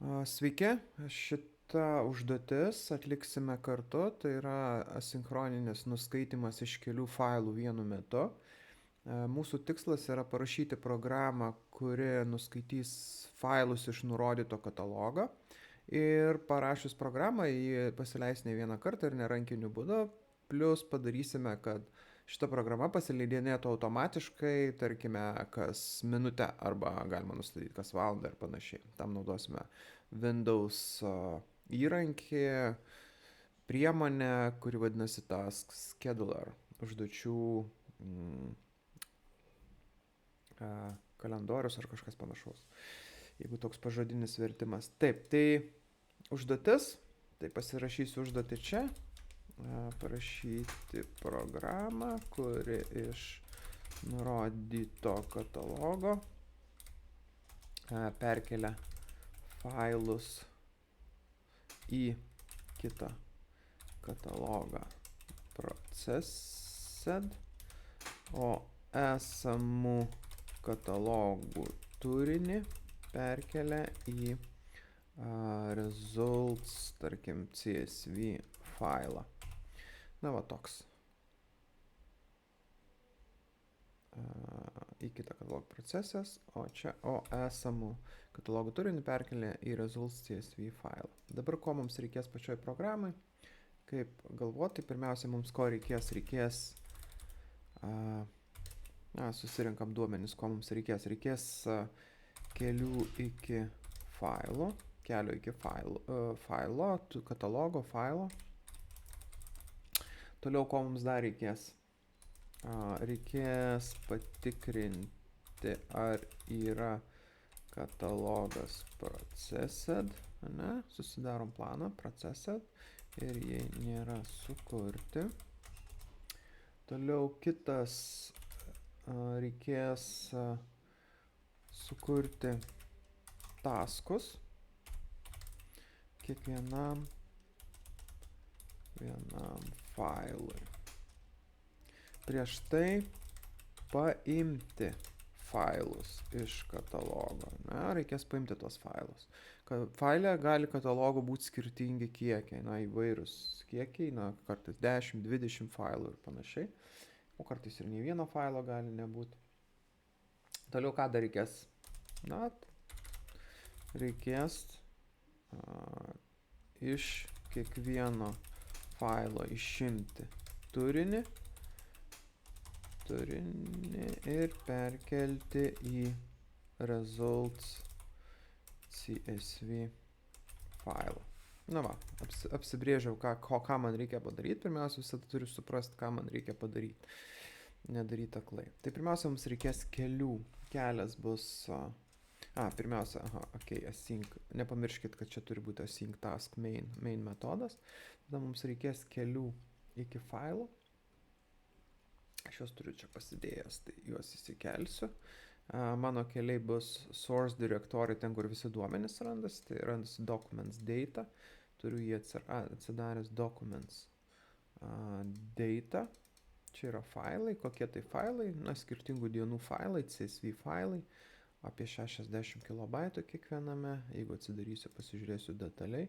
Sveiki, šitą užduotis atliksime kartu, tai yra asinchroninis nuskaitimas iš kelių failų vienu metu. Mūsų tikslas yra parašyti programą, kuri nuskaitys failus iš nurodyto katalogo ir parašius programą jį pasileis ne vieną kartą ir nerankiniu būdu, plus padarysime, kad šita programa pasileidinėtų automatiškai, tarkime, kas minutę arba galima nustatyti kas valandą ir panašiai. Tam naudosime Windows įrankį, priemonę, kuri vadinasi Task Scheduler, užduočių kalendorius ar kažkas panašaus, jeigu toks pažodinis vertimas. Taip, tai užduotis, tai pasirašysiu užduotį čia, parašyti programą, kuri iš nurodyto katalogo perkelia failus į kitą katalogą processed, o esamų katalogų turinį perkelia į results, tarkim, CSV failą. Na va toks. Į kitą katalogų procesas, o esamų katalogų turinį perkelia į results CSV failą. Dabar ko mums reikės pačioj programai, kaip galvoti, pirmiausia mums ko reikės, susirinkam duomenis, ko mums reikės kelių iki failo, katalogo failo. Toliau ko mums dar reikės? Reikės patikrinti, ar yra katalogas processed, ne? Susidarom planą processed ir jei nėra sukurti. Toliau kitas reikės sukurti taskus kiekvienam failui. Prieš tai paimti failus iš katalogo. Reikės paimti tos failus. Faile gali katalogo būti skirtingi kiekiai, įvairūs kiekiai, kartais 10, 20 failų ir panašiai. O kartais ir nei vieno failo gali nebūti. Toliau ką dar reikės? Reikės iš kiekvieno failo išimti turinį ir perkelti į results CSV failą. Apsibrėžiau, ką man reikia padaryti. Pirmiausia, visada turiu suprasti, ką man reikia padaryti. Nedaryti aklai. Tai pirmiausia, mums reikės kelias bus... pirmiausia, async. Nepamirškit, kad čia turi būti async task main metodas. Tada mums reikės kelių iki failo. Aš juos turiu čia pasidėjęs, tai juos įsikelsiu. Mano keliai bus source directory, ten kur visi duomenys randasi, tai randasi documents data. Turiu jį atsidaręs documents data. Čia yra failai, kokie tai failai, skirtingų dienų failai, CSV failai, apie 60 KB kiekviename. Jeigu atsidarysiu, pasižiūrėsiu detaliai.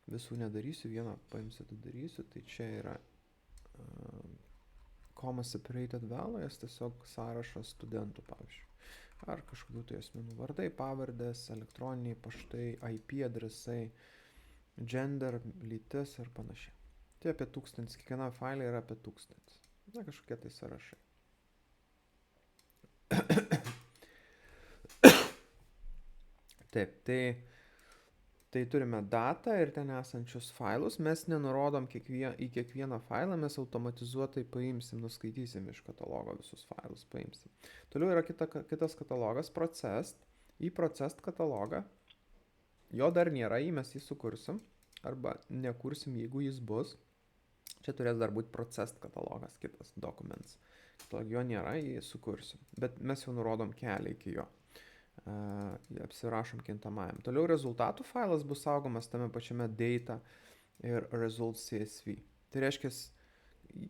Visų nedarysiu, vieną paimsiu, darysiu. Tai čia yra comma separated values, tiesiog sąrašas studentų, pavyzdžiui. Ar kažkokių tai asmenų vardai, pavardės, elektroniniai paštai, IP adresai, gender, lytis ir panašiai. Tai apie 1000, kiekviena failė yra apie 1000. Kažkokie tai sąrašai. Taip, tai turime datą ir ten esančius failus. Mes nenurodom į kiekvieną failą, mes automatizuotai paimsim, nuskaitysim iš katalogo visus failus, paimsim. Toliau yra kitas katalogas, processed. Į processed katalogą, jo dar nėra, mes jį sukursim, arba nekursim, jeigu jis bus. Čia turės dar būti processed katalogas, kitas documents. Jo nėra, jį sukursim, bet mes jau nurodom kelią iki jo. Apsirašom kintamajam. Toliau rezultatų failas bus saugomas tame pačiame data ir results CSV. Tai reiškia,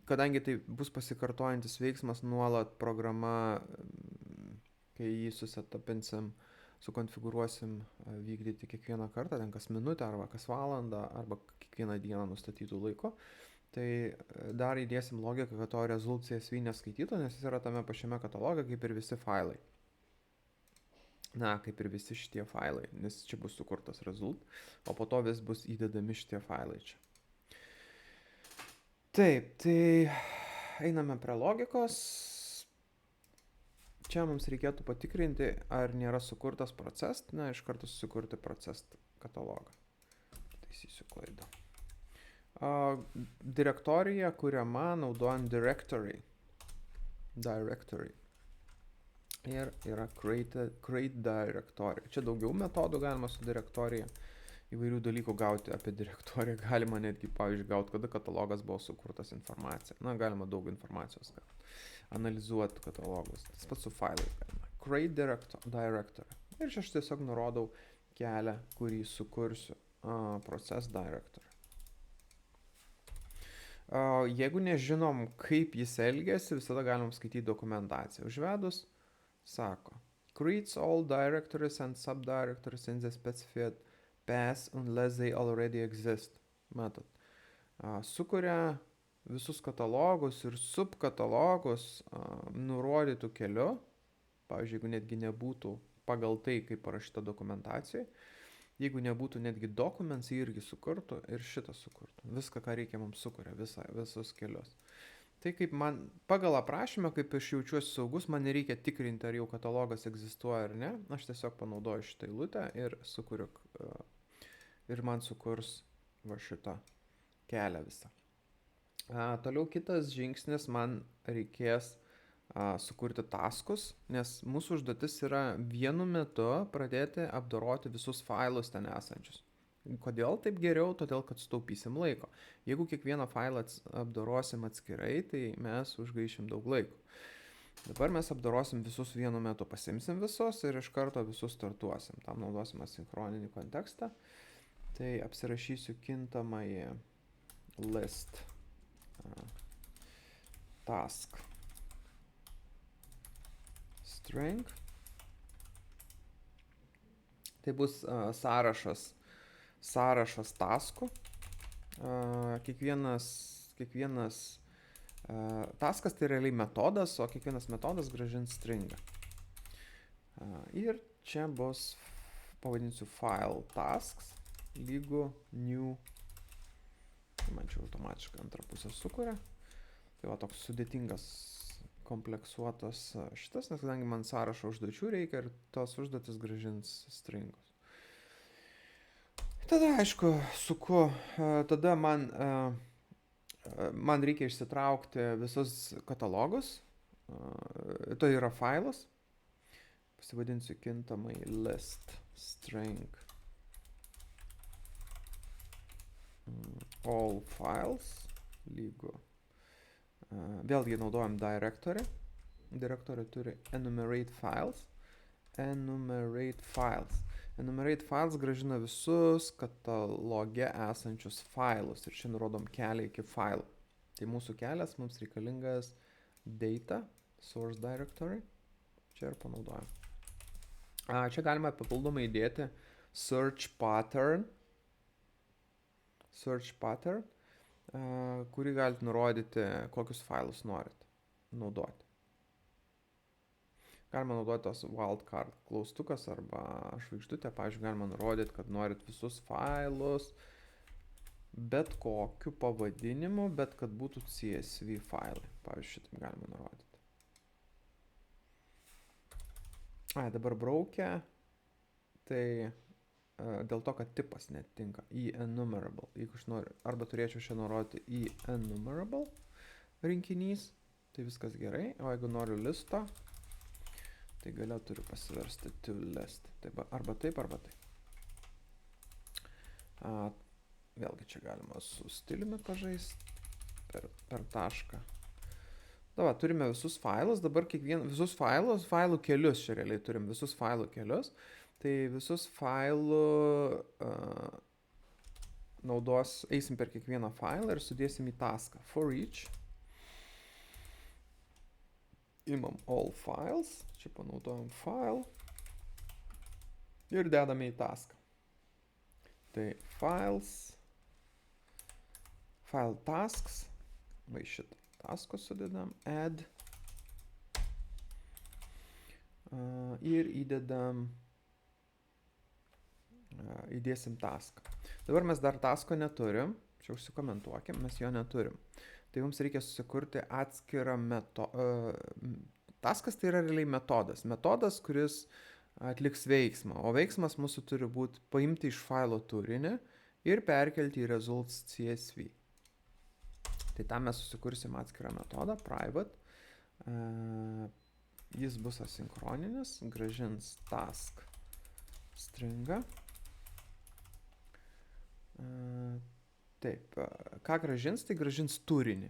kadangi tai bus pasikartojantis veiksmas nuolat programa, kai jį susetapinsim, sukonfigūruosim vykdyti kiekvieną kartą, ten kas minutę arba kas valandą arba kiekvieną dieną nustatytų laiko. Tai dar įdėsim logiką, kad to result CSV neskaitytų, nes jis yra tame pačiame kataloge kaip ir visi failai. Na, kaip ir visi šitie failai, nes čia bus sukurtas result, o po to vis bus įdedami šitie failai čia. Taip, tai einame prie logikos. Čia mums reikėtų patikrinti, ar nėra sukurtas process. Na, iš karto susikurti process katalogą. Taisysiu klaidą. Direktorija kuriama naudojant directory. Ir yra create directory. Čia daugiau metodų galima su direktorija. Įvairių dalykų gauti apie direktoriją. Galima netgi, pavyzdžiui, gauti, kada katalogas buvo sukurtas informacija. Na, galima daug informacijos gauti. Analizuoti katalogus. Tas pats su failais galima. Create directory. Ir čia aš tiesiog nurodau kelią, kurį sukursiu. Process directory. Jeigu nežinom, kaip jis elgiasi, visada galim skaityti dokumentaciją. Užvedus, sako, creates all directories and subdirectories in the specified path unless they already exist. Matot, sukuria visus katalogus ir subkatalogus nurodytų keliu, pavyzdžiui, jeigu netgi nebūtų pagal tai, kaip parašyta dokumentacijai, jeigu nebūtų netgi documents, jį irgi sukurtų ir šitą sukurtų. Viską, ką reikia, mums sukuria, visus kelius. Tai kaip man, pagal aprašymą, kaip aš jaučiuosi saugus, man nereikia tikrinti, ar jau katalogas egzistuoja ar ne. Aš tiesiog panaudoju šitą eilutę ir sukuriu, ir man sukurs va šitą kelią visą. Toliau kitas žingsnis, man reikės sukurti taskus, nes mūsų užduotis yra vienu metu pradėti apdoroti visus failus ten esančius. Kodėl taip geriau? Todėl, kad sutaupysim laiko. Jeigu kiekvieną failą apdorosim atskirai, tai mes užgaišim daug laiko. Dabar mes apdorosim visus vienu metu, pasimsim visus ir iš karto visus startuosim. Tam naudosim asinchroninį kontekstą. Tai apsirašysiu kintamąjį list task string. Tai bus sąrašas taskų. Kiekvienas taskas tai realiai metodas, o kiekvienas metodas grąžins stringą. Ir čia bus, pavadinsiu file tasks lygu new. Man čia automatiškai antrą pusę sukuria. Tai va toks sudėtingas, kompleksuotas šitas, nes kadangi man sąrašo užduočių reikia ir tos užduotis grąžins stringus. Tada, aišku, tada man reikia išsitraukti visus katalogus. Tai yra failas. Pasivadinsiu kintamai list string all files lygu. Vėlgi naudojam directory. Directory turi enumerate files. Enumerate files grąžina visus kataloge esančius failus. Ir čia nurodom kelią iki failų. Tai mūsų kelias mums reikalingas data, source directory. Čia ir panaudojam. Čia galima papildomai įdėti search pattern, kurį galite nurodyti, kokius failus norit naudoti. Galima naudoti tos wildcard klaustukas arba žvaigždutę. Pavyzdžiui, galima nurodyti, kad norit visus failus bet kokiu pavadinimu, bet kad būtų CSV failai. Pavyzdžiui, šitaip galima nurodyti. Dabar braukia. Tai dėl to, kad tipas netinka. enumerable. Jeigu aš noriu, arba turėčiau čia nurodyti enumerable rinkinys, tai viskas gerai. O jeigu noriu listo, tai gale turiu pasiversti to list. Tai arba taip, arba taip. Vėlgi čia galima su stiliumi pažaisti per tašką. Dabar turime visus failus, dabar visus failų kelius, čia realiai turim visus failų kelius. Tai visus failų eisim per kiekvieną failą ir sudėsim į taską. For each. Imam all files. Čia panaudojam file. ir dedame į taską. Tai files, file tasks, va šitą taskus sudedam, add ir įdėsim taską. Dabar mes dar tasko neturim, čia užsikomentuokim, mes jo neturim. Tai mums reikia susikurti atskirą taskas tai yra realiai metodas. Metodas, kuris atliks veiksmą, o veiksmas mūsų turi būti paimti iš failo turinį ir perkelti į results CSV. Tai tam mes susikursim atskirą metodą, private. Jis bus asinchroninis, gražins task stringą. Taip, ką gražins, tai gražins turinį.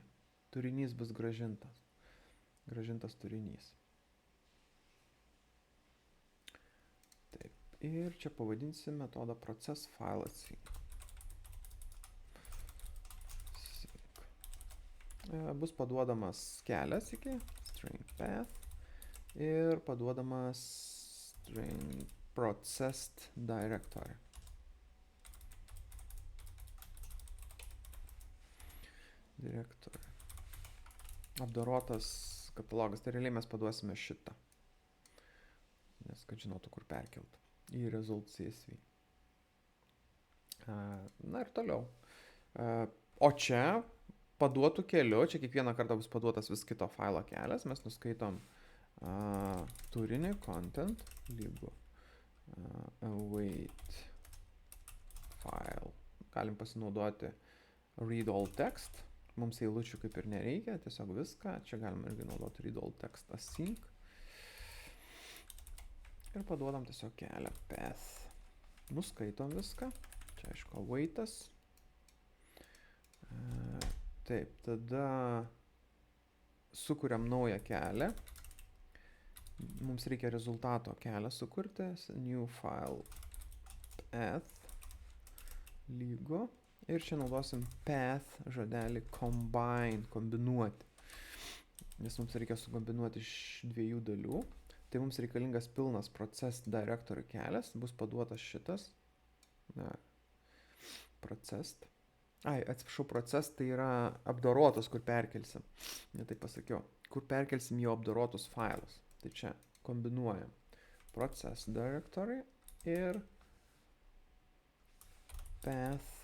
Turinys bus gražintas. Gražintas turinys. Taip, ir čia pavadinsim metodą process file async. Bus paduodamas kelias iki string path ir paduodamas string processed directory. Apdorotas katalogas, tai realiai mes paduosime šitą, nes kad žinotų, kur perkelt į result CSV. Na ir toliau. O čia paduotų keliu, čia kiekvieną kartą bus paduotas vis kito failo kelias, mes nuskaitom turinį, content, lygu await file. Galim pasinaudoti read all text. Mums eilučių kaip ir nereikia, tiesiog viską. Čia galima irgi naudoti read all text async. Ir paduodam tiesiog kelią path. Nuskaitom viską. Čia aišku awaitas. Taip, tada sukuriam naują kelią. Mums reikia rezultato kelią sukurti. New file path lygu. Ir čia naudosim path žodelį combine, kombinuoti. Nes mums reikia sukombinuoti iš dviejų dalių. Tai mums reikalingas pilnas process directory kelias. Bus paduotas šitas. Processed. Atsiprašau, process tai yra apdorotas, kur perkelsim. Ne taip pasakiau. Kur perkelsim jau apdorotus failus. Tai čia kombinuojam process directory ir path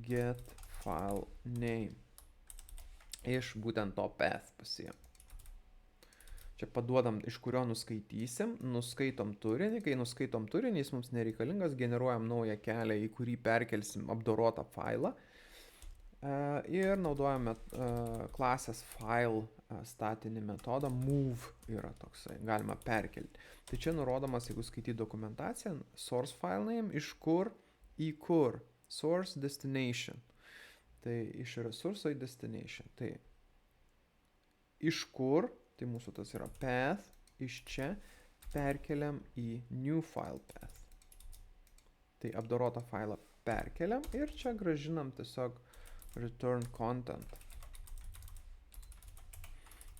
get file name. Iš būtent to path pasiėm. Čia paduodam, iš kurio nuskaitysim, nuskaitom turinį. Kai nuskaitom turinį, jis mums nereikalingas, generuojam naują kelią, į kurį perkelsim apdorotą failą. Ir naudojame klasės file statinį metodą move yra toksai, galima perkelti. Tai čia nurodomas, jeigu skaityti dokumentaciją, source file name, iš kur į kur. Source destination. Tai iš resurso į destination. Tai iš kur, tai mūsų tas yra path, iš čia perkeliam į new file path. Tai apdorotą failą perkeliam ir čia gražinam tiesiog return content.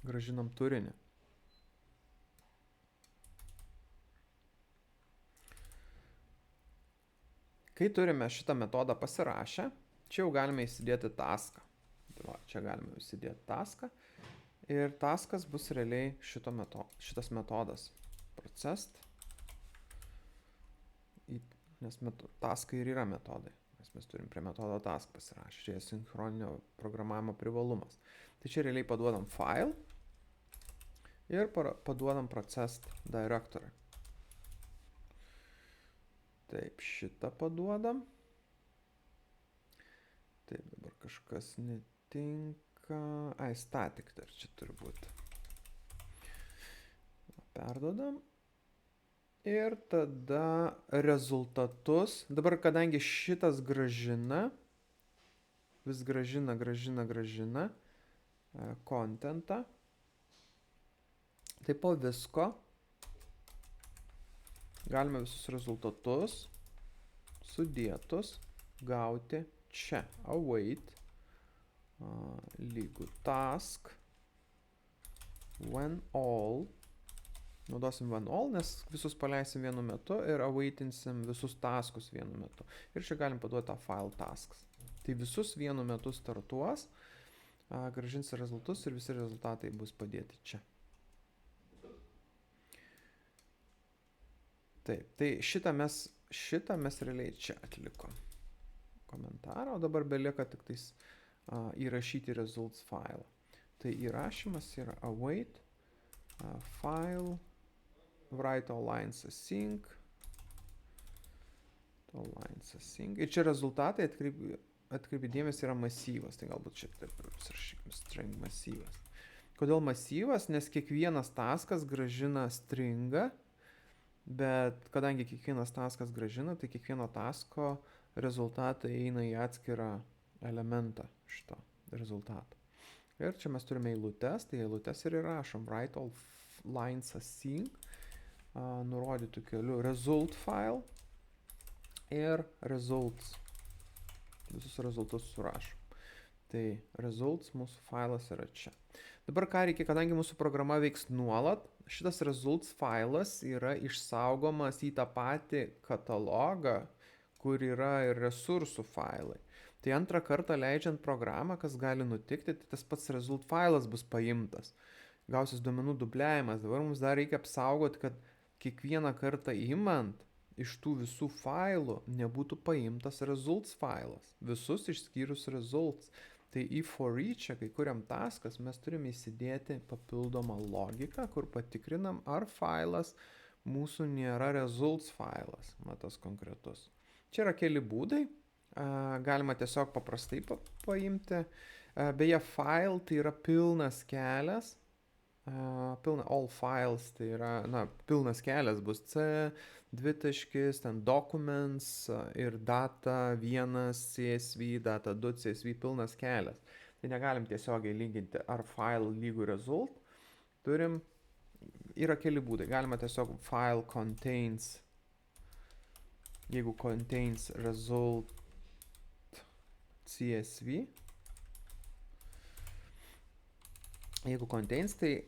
Gražinam turinį. Kai turime šitą metodą pasirašę, čia jau galime įsidėti taską. Čia galime įsidėti taską. Ir taskas bus realiai šitas metodas. Processed. Nes taskai ir yra metodai. Nes mes turim prie metodo task pasirašę. Čia sinchroninio programavimo privalumas. Tai čia realiai paduodam file ir paduodam processed directory. Taip, šitą paduodam. Taip, dabar kažkas netinka. Static dar čia turi būti. Perduodam. Ir tada rezultatus. Dabar, kadangi šitas gražina, vis gražina contentą, tai po visko galime visus rezultatus sudėtus gauti čia. Await lygu task when all Naudosim one all, nes visus paleisim vienu metu ir awaitinsim visus taskus vienu metu. Ir čia galim paduoti tą file tasks. Tai visus vienu metu startuos, grąžins rezultatus ir visi rezultatai bus padėti čia. Taip, tai šitą mes realiai čia atliko komentarą, o dabar belieka tik tais įrašyti results file. Tai įrašymas yra await, file, write all lines async, ir čia rezultatai atkreipi dėmesį yra masyvas, tai galbūt čia taip surašykim string masyvas. Kodėl masyvas? Nes kiekvienas taskas grąžina stringą, bet kadangi kiekvienas taskas grąžina, tai kiekvieno tasko rezultatai eina į atskirą elementą šito rezultato. Ir čia mes turime eilutes, tai eilutes ir įrašom write all lines async, nurodytų keliu result file ir results. Visus rezultatus surašom. Tai results mūsų failas yra čia. Dabar ką reikia, kadangi mūsų programa veiks nuolat, šitas results failas yra išsaugomas į tą patį katalogą, kur yra ir resursų failai. Tai antrą kartą leidžiant programą, kas gali nutikti, tai tas pats result failas bus paimtas. Gausis duomenų dubliavimas. Dabar mums dar reikia apsaugoti, kad kiekvieną kartą imant iš tų visų failų nebūtų paimtas results failas. Visus išskyrus results. Tai į for each, kai kuriam taskas, mes turime įsidėti papildomą logiką, kur patikrinam, ar failas mūsų nėra results failas, tas konkretus. Čia yra keli būdai. Galima tiesiog paprastai paimti. Beje, file tai yra pilnas kelias. All files tai yra, pilnas kelias bus C, dvitaškis, ten documents ir data 1 CSV, data 2 CSV, pilnas kelias. Tai negalim tiesiogiai lyginti ar file lygų result. Yra keli būdai. Galima tiesiog file contains, jeigu contains result CSV. Jeigu contains, tai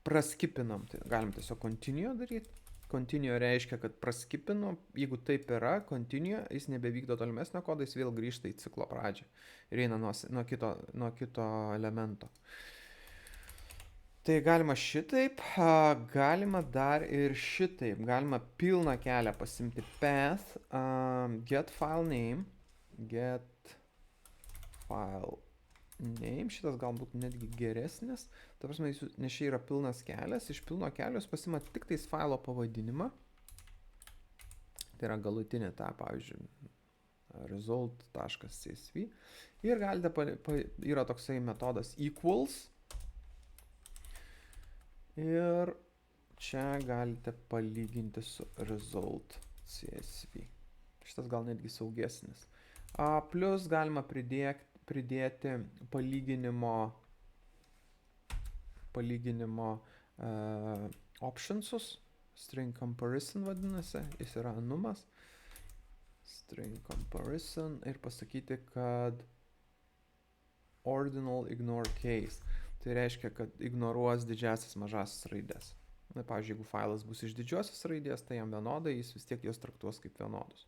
praskipinam, tai galim tiesiog continue daryti. Continue reiškia, kad praskipinu, jeigu taip yra, continue, jis nebevykdo tolimesnio kodo, jis vėl grįžta į ciklo pradžią ir eina nuo kito elemento. Tai galima šitaip, galima dar ir šitaip, galima pilną kelią pasimti path, get file name, šitas galbūt netgi geresnis, ta prasme, nes čia yra pilnas kelias, iš pilno kelio jūs pasimat tik tais failo pavadinimą, tai yra galutinė ta, pavyzdžiui, result.csv, ir galite, yra toksai metodas equals, ir čia galite palyginti su result.csv. Šitas gal netgi saugesnis. Plus galima pridėti palyginimo optionsus, string comparison vadinasi, jis yra anumas, string comparison, ir pasakyti, kad ordinal ignore case, tai reiškia, kad ignoruos didžiasias mažasias raidės. Pavyzdžiui, jeigu failas bus iš didžiosios raidės, tai jam vienodai, jis vis tiek jos traktuos kaip vienodus.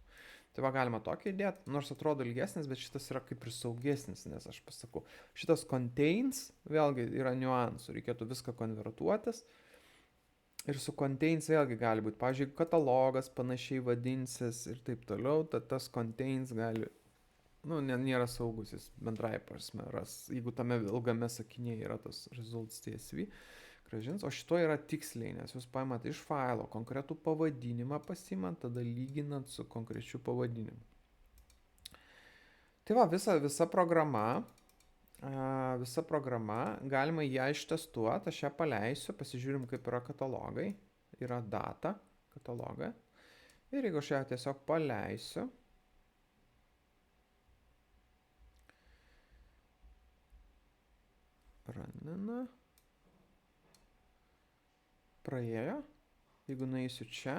Tai va, galima tokį įdėti, nors atrodo ilgesnis, bet šitas yra kaip ir saugesnis, nes aš pasakau, šitas contains, vėlgi yra niuansų, reikėtų viską konvertuotis. Ir su contains vėlgi gali būti, pavyzdžiui, katalogas panašiai vadinsis ir taip toliau, tad tas contains gali, nėra saugus, jis bendrai prasme ras, jeigu tame ilgame sakinėje yra tas results CSV, grąžins, o šito yra tiksliai, nes jūs paimat iš failo konkretų pavadinimą pasimant, tada lyginant su konkrečiu pavadinimu. Tai va, visa programa, galima ją ištestuoti, aš ją paleisiu, pasižiūrim, kaip yra katalogai, yra data kataloga, ir jeigu aš ją tiesiog paleisiu, ranina, praėjo, jeigu nueisiu čia,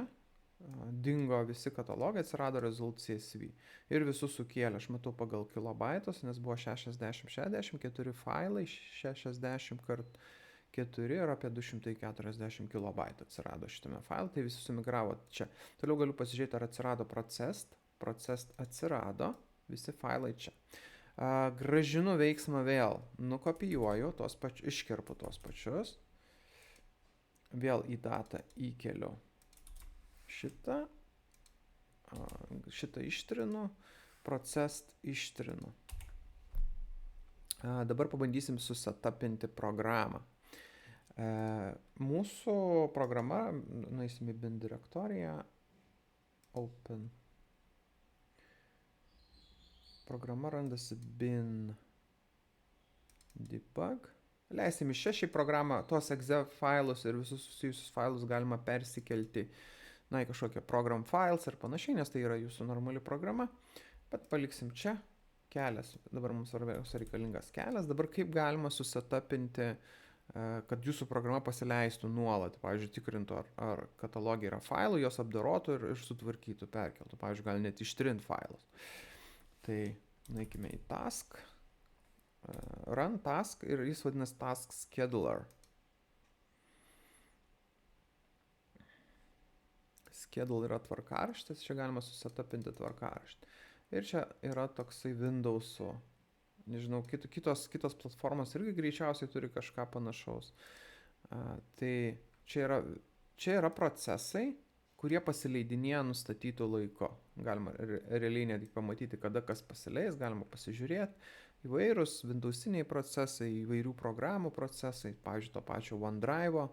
dingo visi katalogai, atsirado result CSV ir visus sukėlė, aš matau pagal kilobaitus, nes buvo 60-60, 4 failai, 60 kart 4 ir apie 240 kilobaitų atsirado šitame faile, tai visi sumigravo čia. Toliau galiu pasižiūrėti, ar atsirado processed atsirado, visi failai čia. Grąžinu veiksmą vėl, nukopijuoju, iškerpu tos pačius, vėl į datą įkeliu šitą ištrinu, processed ištrinu. Dabar pabandysim susetapinti programą. Mūsų programa, nueisim į bin direktoriją, open. Programa randasi bin debug. Leisim iš čia šį programą, tos exe failus ir visus susijusius failus galima persikelti į kažkokią program files ir panašiai, nes tai yra jūsų normali programa. Bet paliksim čia kelias. Dabar mums svarbiausia reikalingas kelias. Dabar kaip galima susetapinti, kad jūsų programa pasileistų nuolat. Pavyzdžiui, tikrintų, ar katalogė yra failų, jos apdorotų ir sutvarkytų, perkeltų. Pavyzdžiui, gali net ištrinti failus. Tai nueikime į task. Run task ir jis vadinasi task scheduler. Schedule yra tvarkaraštis, čia galima susetapinti tvarkaraštį. Ir čia yra toksai Windows'o, nežinau, kitos platformos irgi greičiausiai turi kažką panašaus. Tai čia yra procesai, kurie pasileidinėja nustatytų laiko. Galima realiai netgi pamatyti, kada kas pasileis, galima pasižiūrėti. Įvairūs Windows'iniai procesai, įvairių programų procesai, pavyzdžiui, to pačio OneDrive'o.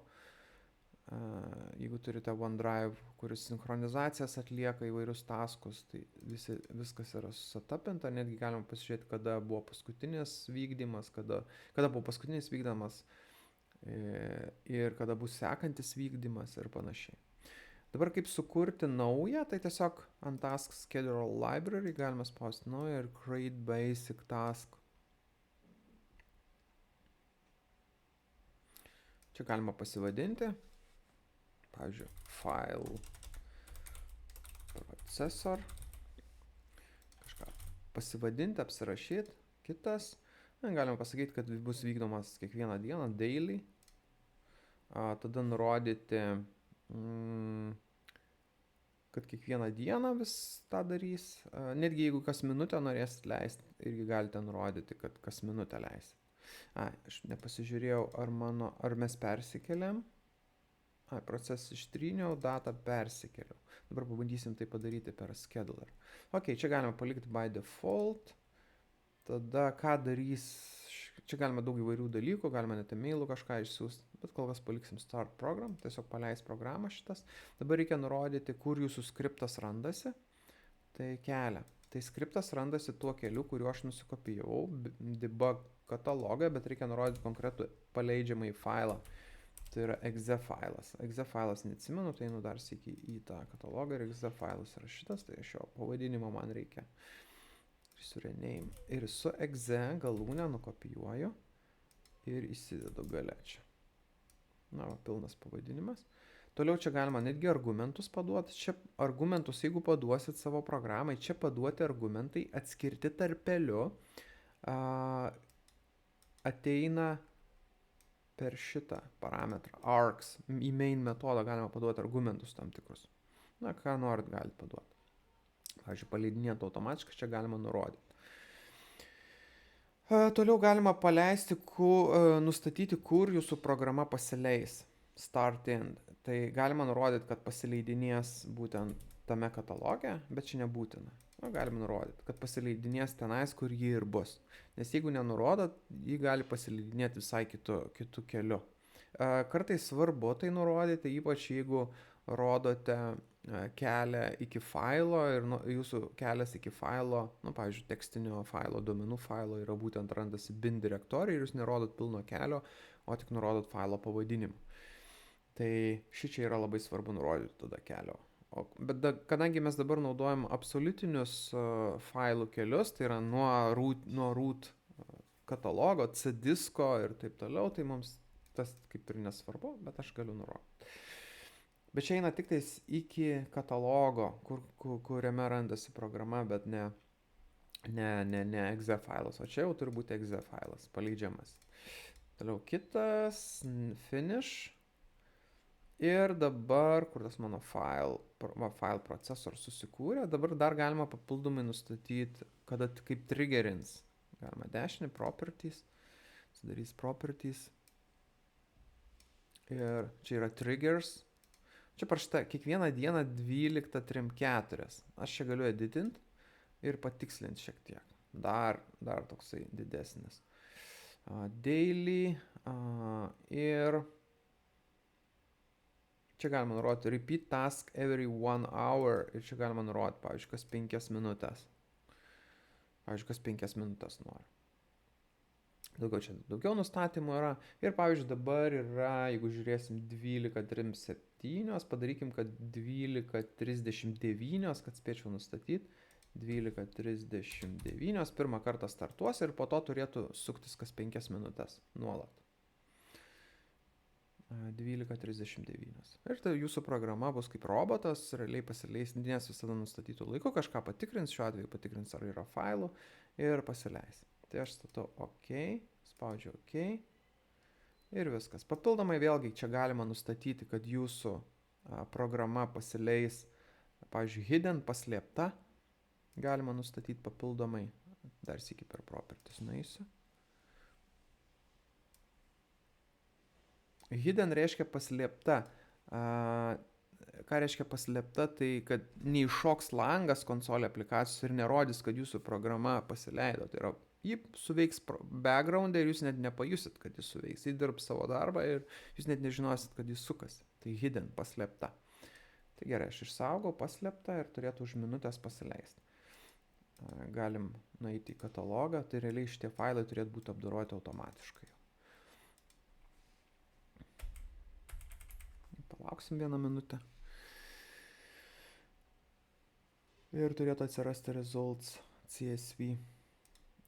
Jeigu turite OneDrive, kuris sinchronizacijas atlieka įvairius taskus, tai viskas yra susetapinta, netgi galima pasižiūrėti, kada buvo paskutinis vykdymas, kada buvo paskutinis vykdamas ir kada bus sekantis vykdymas ir panašiai. Dabar kaip sukurti naują, tai tiesiog ant task scheduler library galima spausti naują ir create basic task. Čia galima pasivadinti. Pavyzdžiui, file processor, kažką pasivadinti, apsirašyti, kitas, galima pasakyti, kad bus vykdomas kiekvieną dieną, daily, tada nurodyti, kad kiekvieną dieną vis tą darys, netgi jeigu kas minutę norės leisti, irgi galite nurodyti, kad kas minutę leis. Aš nepasižiūrėjau, ar mes persikeliam. Procesą ištryniau, datą persikeliau. Dabar pabandysim tai padaryti per scheduler. Ok, čia galima palikti by default. Tada ką darys, čia galima daug įvairių dalykų, galima net emailų kažką išsiųsti, bet kol kas paliksim start program, tiesiog paleis programą šitas. Dabar reikia nurodyti, kur jūsų skriptas randasi. Tai kelią. Tai skriptas randasi tuo keliu, kuriuo aš nusikopijavau, debug katalogą, bet reikia nurodyti konkretų paleidžiamą į failą. Tai yra exe failas. Exe failas neatsimenu, tai einu dar sykį į tą katalogą ir exe failas yra šitas, tai šio pavadinimo man reikia. Ir su exe galūnę nukopijuoju ir įsidedu gale čia. Pilnas pavadinimas. Toliau čia galima netgi argumentus paduoti. Čia argumentus, jeigu paduosit savo programai, čia paduoti argumentai atskirti tarpeliu ateina per šitą parametrą, args, į main metodą galima paduoti argumentus tam tikrus. Ką norit galite paduoti. Pavyzdžiui, paleidinėti automatiškai, čia galima nurodyti. Toliau galima paleisti, nustatyti, kur jūsų programa pasileis. Start end. Tai galima nurodyti, kad pasileidinės būtent tame kataloge, bet čia nebūtina. Galima nurodyti, kad pasileidinės tenais, kur ji ir bus. Nes jeigu nenurodot, ji gali pasileidinėti visai kitu keliu. Kartais svarbu tai nurodyti, ypač jeigu rodote kelią iki failo ir jūsų kelias iki failo, pavyzdžiui, tekstinio failo, duomenų failo yra būtent randasi bin direktorijoje ir jūs nerodot pilno kelio, o tik nurodot failo pavadinimu. Tai šičia yra labai svarbu nurodyti tada kelio. Bet kadangi mes dabar naudojam absoliutinius failų kelius, tai yra nuo root katalogo, C disko ir taip toliau, tai mums tas kaip ir nesvarbu, bet aš galiu nurodyti. Bet čia eina tik tais iki katalogo, kuriame randasi programa, bet ne exe failas, o čia jau turi būti exe failas, paleidžiamas. Toliau kitas, finish. Ir dabar, kur tas mano file procesor susikūrė, dabar dar galima papildomai nustatyti, kada kaip triggerins. Galima dešinį properties, sudarys properties. Ir čia yra triggers. Čia parašyta kiekvieną dieną 12:34. Aš čia galiu editint ir patikslinti šiek tiek. Dar toksai didesnis. Daily ir čia galima nurodyti repeat task every 1 hour ir čia galima nurodyti, pavyzdžiui, kas 5 minutės. Pavyzdžiui, kas 5 minutės nori. Daugiau nustatymų yra. Ir pavyzdžiui, dabar yra, jeigu žiūrėsim 12:37, padarykim, kad 12:39, kad spėčiau nustatyti. 12:39 pirmą kartą startuos ir po to turėtų suktis kas 5 minutės nuolat. 12:39. Ir tai jūsų programa bus kaip robotas, realiai pasileis, nes visada nustatytų laiku, kažką patikrins, šiuo atveju patikrins, ar yra failų ir pasileis. Tai aš statau OK, spaudžiu OK ir viskas. Papildomai vėlgi čia galima nustatyti, kad jūsų programa pasileis, pavyzdžiui, hidden, paslėpta. Galima nustatyti papildomai, dar sykį per properties nueisiu. Hidden reiškia paslėpta. Ką reiškia paslėpta, tai kad neiššoks langas konsolė aplikacijos ir nerodys, kad jūsų programa pasileido. Tai yra, jį suveiks background'e ir jūs net nepajusit, kad jis suveiks. Jis dirbs savo darbą ir jūs net nežinosit, kad jis sukasi. Tai hidden, paslėpta. Tai gerai, aš išsaugau paslėptą ir turėtų už minutės pasileisti. Galim nueiti į katalogą, tai realiai šitie failai turėtų būti apdoroti automatiškai. Palauksim 1 minutę. Ir turėtų atsirasti results CSV.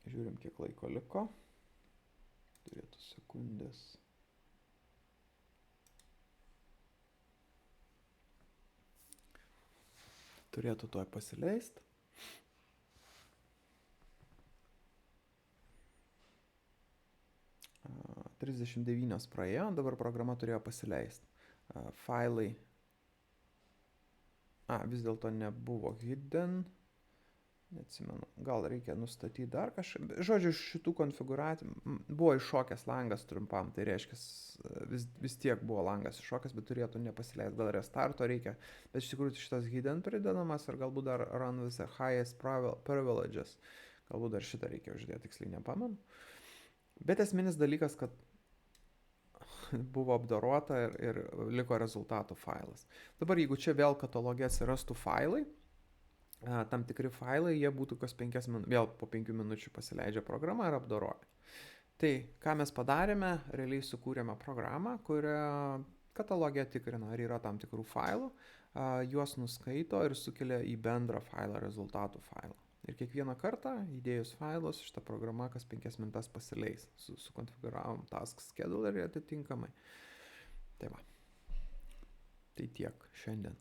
Žiūrim, kiek laiko liko. Turėtų sekundės. Turėtų toj pasileisti. A, 39 praėjo, dabar programa turėjo pasileisti. Failai. Vis dėlto nebuvo hidden. Neatsimenu. Gal reikia nustatyti dar kažką. Žodžiu, šitų konfiguracijų buvo iššokęs langas trumpam. Tai reiškia, vis tiek buvo langas iššokęs, bet turėtų nepasileisti. Gal restarto reikia. Bet iš tikrųjų šitas hidden pridedamas ir galbūt dar run with the highest privileges. Galbūt dar šitą reikia uždėti, tiksliai nepamenu. Bet esminis dalykas, kad buvo apdorota ir liko rezultatų failas. Dabar jeigu čia vėl katalogė atsirastų failai, tam tikri failai, jie būtų kas 5 minučių, vėl po 5 minučių pasileidžia programą ir apdoroja. Tai, ką mes padarėme, realiai sukūrėme programą, kurią katalogė tikrina, ar yra tam tikrų failų, juos nuskaito ir sukelia į bendrą failą rezultatų failą. Ir kiekvieną kartą įdėjus failus, šitą programą kas 5 minutės pasileis. Sukonfiguravom task schedulerį atitinkamai. Tai va. Tai tiek šiandien.